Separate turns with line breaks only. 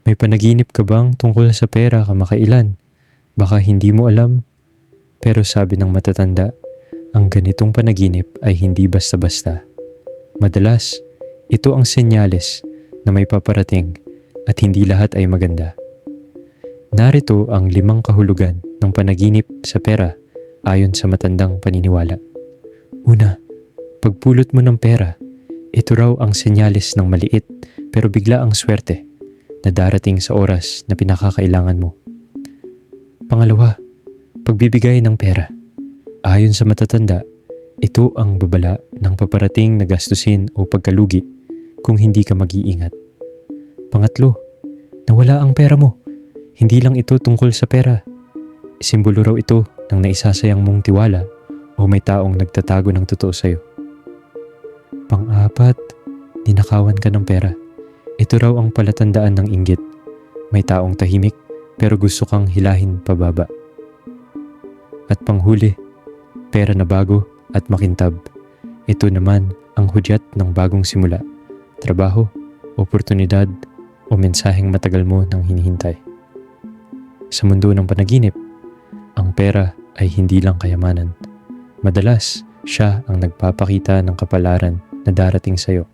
May panaginip ka bang tungkol sa pera kamakailan? Baka hindi mo alam, pero sabi ng matatanda, ang ganitong panaginip ay hindi basta-basta. Madalas, ito ang senyales na may paparating at hindi lahat ay maganda. Narito ang 5 kahulugan ng panaginip sa pera ayon sa matandang paniniwala. Una, pagpulot mo ng pera, ito raw ang senyales ng maliit pero bigla ang swerte na darating sa oras na pinakakailangan mo. Pangalawa, pagbibigay ng pera. Ayon sa matatanda, ito ang babala ng paparating na gastusin o pagkalugi kung hindi ka mag-iingat. Pangatlo, nawala ang pera mo. Hindi lang ito tungkol sa pera. Simbolo raw ito ng naisasayang mong tiwala o may taong nagtatago ng totoo sa'yo. Pang-apat, ninakawan ka ng pera. Ito raw ang palatandaan ng inggit. May taong tahimik pero gusto kang hilahin pababa. At panghuli, pera na bago at makintab. Ito naman ang hudyat ng bagong simula, trabaho, oportunidad o mensaheng matagal mo nang hinihintay. Sa mundo ng panaginip, ang pera ay hindi lang kayamanan. Madalas, siya ang nagpapakita ng kapalaran na darating sa iyo.